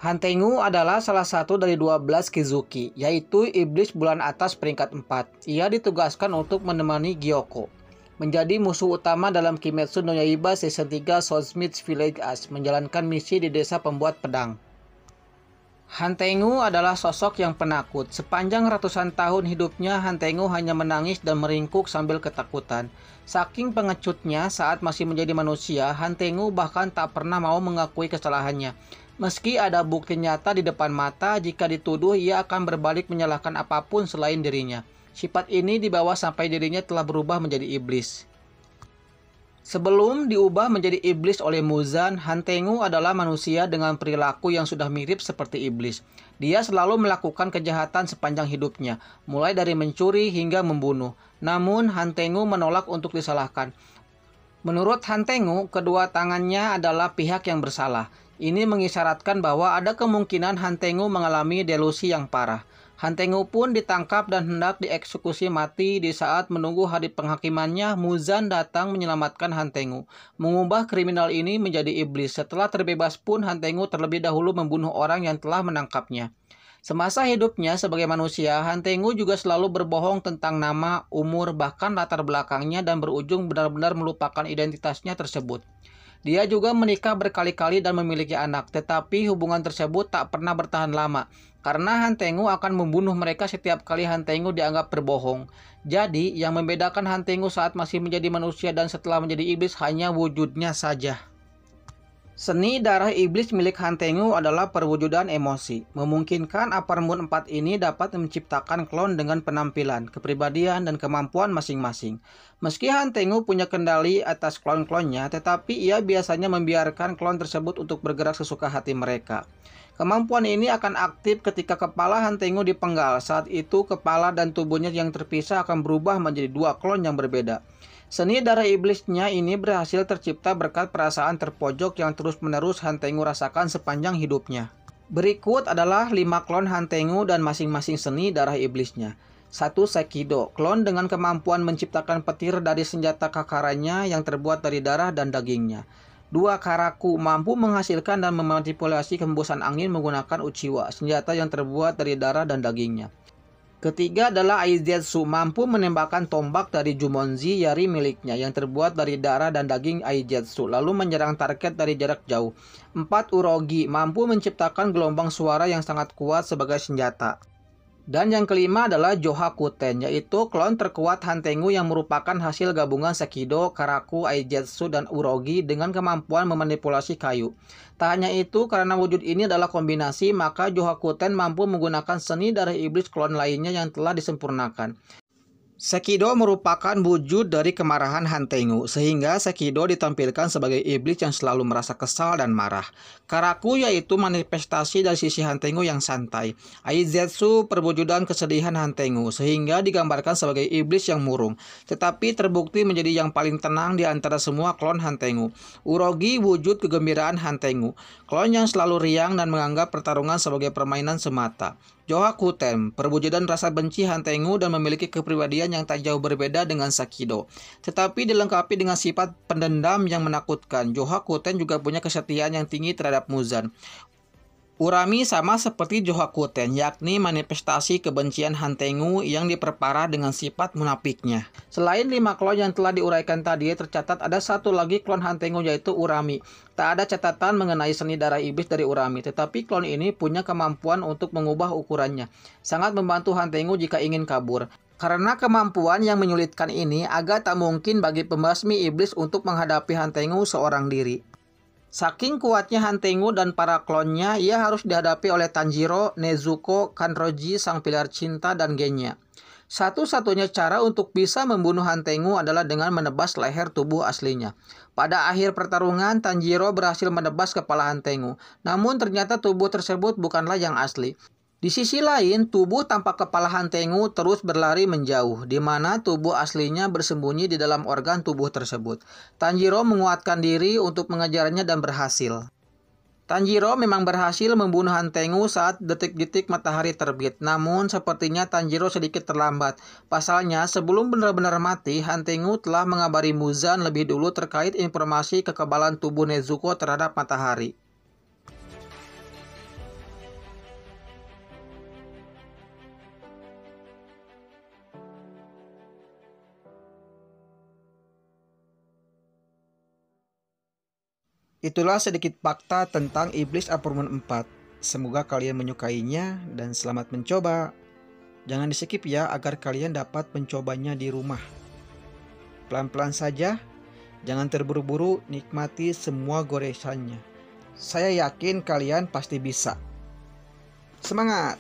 Hantengu adalah salah satu dari 12 Kizuki, yaitu iblis bulan atas peringkat 4. Ia ditugaskan untuk menemani Gyoko, menjadi musuh utama dalam Kimetsu no Yaiba Season 3 Swordsmith Village Ash, menjalankan misi di desa pembuat pedang. Hantengu adalah sosok yang penakut. Sepanjang ratusan tahun hidupnya, Hantengu hanya menangis dan meringkuk sambil ketakutan. Saking pengecutnya saat masih menjadi manusia, Hantengu bahkan tak pernah mau mengakui kesalahannya. Meski ada bukti nyata di depan mata, jika dituduh ia akan berbalik menyalahkan apapun selain dirinya. Sifat ini dibawa sampai dirinya telah berubah menjadi iblis. Sebelum diubah menjadi iblis oleh Muzan, Hantengu adalah manusia dengan perilaku yang sudah mirip seperti iblis. Dia selalu melakukan kejahatan sepanjang hidupnya, mulai dari mencuri hingga membunuh. Namun, Hantengu menolak untuk disalahkan. Menurut Hantengu, kedua tangannya adalah pihak yang bersalah. Ini mengisyaratkan bahwa ada kemungkinan Hantengu mengalami delusi yang parah. Hantengu pun ditangkap dan hendak dieksekusi mati. Di saat menunggu hari penghakimannya, Muzan datang menyelamatkan Hantengu, mengubah kriminal ini menjadi iblis. Setelah terbebas pun, Hantengu terlebih dahulu membunuh orang yang telah menangkapnya. Semasa hidupnya sebagai manusia, Hantengu juga selalu berbohong tentang nama, umur, bahkan latar belakangnya dan berujung benar-benar melupakan identitasnya tersebut. Dia juga menikah berkali-kali dan memiliki anak, tetapi hubungan tersebut tak pernah bertahan lama, karena Hantengu akan membunuh mereka setiap kali Hantengu dianggap berbohong. Jadi, yang membedakan Hantengu saat masih menjadi manusia dan setelah menjadi iblis hanya wujudnya saja. Seni darah iblis milik Hantengu adalah perwujudan emosi. Memungkinkan Upper Moon 4 ini dapat menciptakan klon dengan penampilan, kepribadian, dan kemampuan masing-masing. Meski Hantengu punya kendali atas klon-klonnya, tetapi ia biasanya membiarkan klon tersebut untuk bergerak sesuka hati mereka. Kemampuan ini akan aktif ketika kepala Hantengu dipenggal. Saat itu, kepala dan tubuhnya yang terpisah akan berubah menjadi dua klon yang berbeda. Seni darah iblisnya ini berhasil tercipta berkat perasaan terpojok yang terus-menerus Hantengu rasakan sepanjang hidupnya. Berikut adalah 5 klon Hantengu dan masing-masing seni darah iblisnya. 1. Sekido, klon dengan kemampuan menciptakan petir dari senjata kakaranya yang terbuat dari darah dan dagingnya. 2. Karaku, mampu menghasilkan dan memanipulasi hembusan angin menggunakan Uchiwa, senjata yang terbuat dari darah dan dagingnya. Ketiga adalah Aizetsu, mampu menembakkan tombak dari Jumonji Yari miliknya yang terbuat dari darah dan daging Aizetsu, lalu menyerang target dari jarak jauh. 4. Urogi, mampu menciptakan gelombang suara yang sangat kuat sebagai senjata. Dan yang kelima adalah Johakuten, yaitu klon terkuat Hantengu yang merupakan hasil gabungan Sekido, Karaku, Aizetsu, dan Urogi dengan kemampuan memanipulasi kayu. Tak hanya itu, karena wujud ini adalah kombinasi, maka Johakuten mampu menggunakan seni darah iblis klon lainnya yang telah disempurnakan. Sekido merupakan wujud dari kemarahan Hantengu, sehingga Sekido ditampilkan sebagai iblis yang selalu merasa kesal dan marah. Karaku yaitu manifestasi dari sisi Hantengu yang santai. Aizetsu perwujudan kesedihan Hantengu, sehingga digambarkan sebagai iblis yang murung, tetapi terbukti menjadi yang paling tenang di antara semua klon Hantengu. Urogi wujud kegembiraan Hantengu, klon yang selalu riang dan menganggap pertarungan sebagai permainan semata. Johakuten, perwujudan rasa benci Hantengu dan memiliki kepribadian yang tak jauh berbeda dengan Sekido, tetapi dilengkapi dengan sifat pendendam yang menakutkan. Johakuten juga punya kesetiaan yang tinggi terhadap Muzan. Urami sama seperti Johakuten, yakni manifestasi kebencian Hantengu yang diperparah dengan sifat munafiknya. Selain 5 klon yang telah diuraikan tadi, tercatat ada satu lagi klon Hantengu yaitu Urami. Tak ada catatan mengenai seni darah iblis dari Urami, tetapi klon ini punya kemampuan untuk mengubah ukurannya. Sangat membantu Hantengu jika ingin kabur. Karena kemampuan yang menyulitkan ini, agak tak mungkin bagi pembasmi iblis untuk menghadapi Hantengu seorang diri. Saking kuatnya Hantengu dan para klonnya, ia harus dihadapi oleh Tanjiro, Nezuko, Kanroji, sang pilar cinta, dan Genya. Satu-satunya cara untuk bisa membunuh Hantengu adalah dengan menebas leher tubuh aslinya. Pada akhir pertarungan, Tanjiro berhasil menebas kepala Hantengu, namun ternyata tubuh tersebut bukanlah yang asli. Di sisi lain, tubuh tanpa kepala Hantengu terus berlari menjauh, di mana tubuh aslinya bersembunyi di dalam organ tubuh tersebut. Tanjiro menguatkan diri untuk mengejarnya dan berhasil. Tanjiro memang berhasil membunuh Hantengu saat detik-detik matahari terbit, namun sepertinya Tanjiro sedikit terlambat. Pasalnya, sebelum benar-benar mati, Hantengu telah mengabari Muzan lebih dulu terkait informasi kekebalan tubuh Nezuko terhadap matahari. Itulah sedikit fakta tentang Iblis Apartemen 4. Semoga kalian menyukainya dan selamat mencoba. Jangan di-skip ya agar kalian dapat mencobanya di rumah. Pelan-pelan saja, jangan terburu-buru, nikmati semua goresannya. Saya yakin kalian pasti bisa. Semangat!